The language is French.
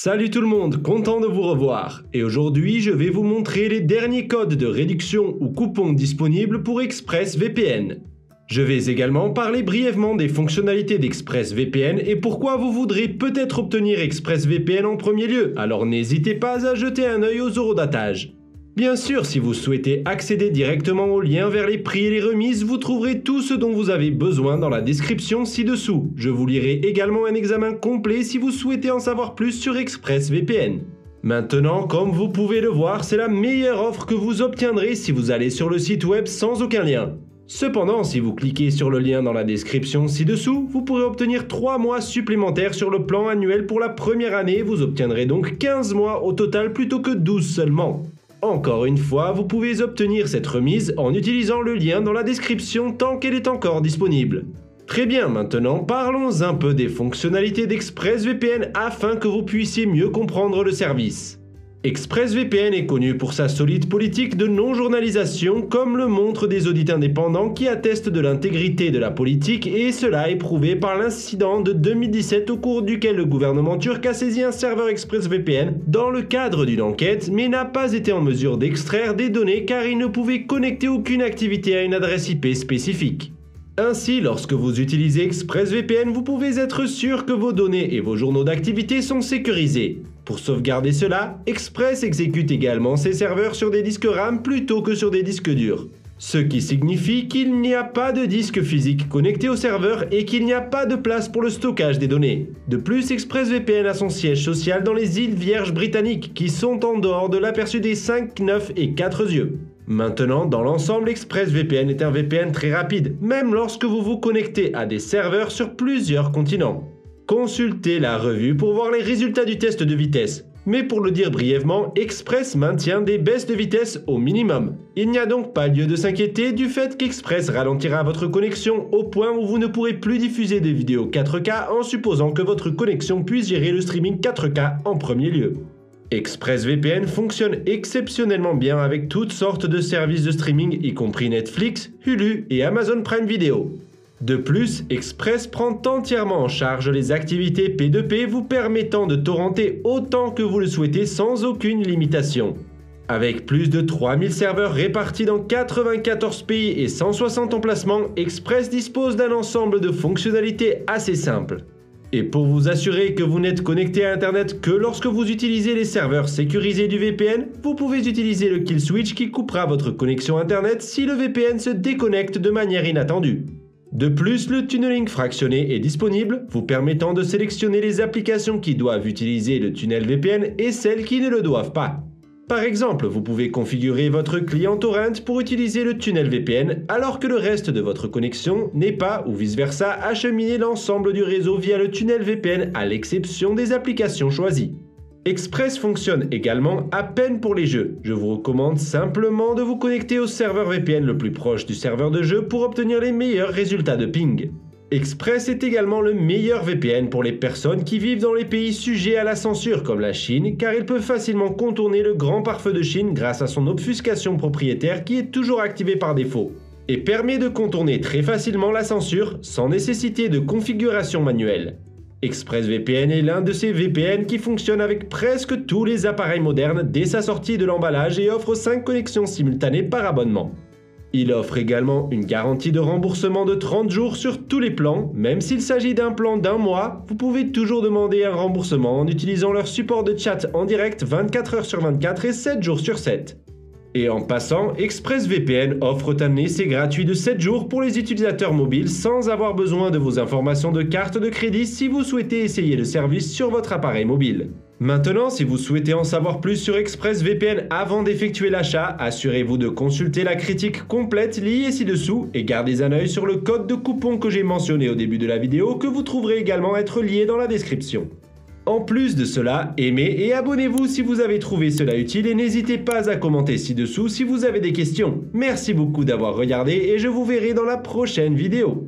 Salut tout le monde, content de vous revoir. Et aujourd'hui, je vais vous montrer les derniers codes de réduction ou coupons disponibles pour ExpressVPN. Je vais également parler brièvement des fonctionnalités d'ExpressVPN et pourquoi vous voudrez peut-être obtenir ExpressVPN en premier lieu, alors n'hésitez pas à jeter un œil aux eurodatages. Bien sûr, si vous souhaitez accéder directement au lien vers les prix et les remises, vous trouverez tout ce dont vous avez besoin dans la description ci-dessous. Je vous lirai également un examen complet si vous souhaitez en savoir plus sur ExpressVPN. Maintenant, comme vous pouvez le voir, c'est la meilleure offre que vous obtiendrez si vous allez sur le site web sans aucun lien. Cependant, si vous cliquez sur le lien dans la description ci-dessous, vous pourrez obtenir 3 mois supplémentaires sur le plan annuel pour la première année. Vous obtiendrez donc 15 mois au total plutôt que 12 seulement. Encore une fois, vous pouvez obtenir cette remise en utilisant le lien dans la description tant qu'elle est encore disponible. Très bien, maintenant parlons un peu des fonctionnalités d'ExpressVPN afin que vous puissiez mieux comprendre le service. ExpressVPN est connu pour sa solide politique de non-journalisation, comme le montrent des audits indépendants qui attestent de l'intégrité de la politique, et cela est prouvé par l'incident de 2017 au cours duquel le gouvernement turc a saisi un serveur ExpressVPN dans le cadre d'une enquête, mais n'a pas été en mesure d'extraire des données car il ne pouvait connecter aucune activité à une adresse IP spécifique. Ainsi, lorsque vous utilisez ExpressVPN, vous pouvez être sûr que vos données et vos journaux d'activité sont sécurisés. Pour sauvegarder cela, Express exécute également ses serveurs sur des disques RAM plutôt que sur des disques durs. Ce qui signifie qu'il n'y a pas de disque physique connecté au serveur et qu'il n'y a pas de place pour le stockage des données. De plus, ExpressVPN a son siège social dans les îles Vierges britanniques, qui sont en dehors de l'aperçu des 5, 9 et 4 yeux. Maintenant, dans l'ensemble, ExpressVPN est un VPN très rapide, même lorsque vous vous connectez à des serveurs sur plusieurs continents. Consultez la revue pour voir les résultats du test de vitesse. Mais pour le dire brièvement, Express maintient des baisses de vitesse au minimum. Il n'y a donc pas lieu de s'inquiéter du fait qu'Express ralentira votre connexion au point où vous ne pourrez plus diffuser des vidéos 4K en supposant que votre connexion puisse gérer le streaming 4K en premier lieu. ExpressVPN fonctionne exceptionnellement bien avec toutes sortes de services de streaming, y compris Netflix, Hulu et Amazon Prime Video. De plus, Express prend entièrement en charge les activités P2P vous permettant de torrenter autant que vous le souhaitez sans aucune limitation. Avec plus de 3000 serveurs répartis dans 94 pays et 160 emplacements, Express dispose d'un ensemble de fonctionnalités assez simples. Et pour vous assurer que vous n'êtes connecté à Internet que lorsque vous utilisez les serveurs sécurisés du VPN, vous pouvez utiliser le kill switch qui coupera votre connexion Internet si le VPN se déconnecte de manière inattendue. De plus, le tunneling fractionné est disponible, vous permettant de sélectionner les applications qui doivent utiliser le tunnel VPN et celles qui ne le doivent pas. Par exemple, vous pouvez configurer votre client torrent pour utiliser le tunnel VPN alors que le reste de votre connexion n'est pas, ou vice-versa, acheminer l'ensemble du réseau via le tunnel VPN à l'exception des applications choisies. Express fonctionne également à peine pour les jeux. Je vous recommande simplement de vous connecter au serveur VPN le plus proche du serveur de jeu pour obtenir les meilleurs résultats de ping. Express est également le meilleur VPN pour les personnes qui vivent dans les pays sujets à la censure comme la Chine, car il peut facilement contourner le grand pare-feu de Chine grâce à son obfuscation propriétaire qui est toujours activée par défaut, et permet de contourner très facilement la censure sans nécessiter de configuration manuelle. ExpressVPN est l'un de ces VPN qui fonctionne avec presque tous les appareils modernes dès sa sortie de l'emballage et offre 5 connexions simultanées par abonnement. Il offre également une garantie de remboursement de 30 jours sur tous les plans, même s'il s'agit d'un plan d'1 mois, vous pouvez toujours demander un remboursement en utilisant leur support de chat en direct 24 heures sur 24 et 7 jours sur 7. Et en passant, ExpressVPN offre un essai gratuit de 7 jours pour les utilisateurs mobiles sans avoir besoin de vos informations de carte de crédit si vous souhaitez essayer le service sur votre appareil mobile. Maintenant, si vous souhaitez en savoir plus sur ExpressVPN avant d'effectuer l'achat, assurez-vous de consulter la critique complète liée ci-dessous et gardez un œil sur le code de coupon que j'ai mentionné au début de la vidéo que vous trouverez également être lié dans la description. En plus de cela, aimez et abonnez-vous si vous avez trouvé cela utile et n'hésitez pas à commenter ci-dessous si vous avez des questions. Merci beaucoup d'avoir regardé et je vous verrai dans la prochaine vidéo.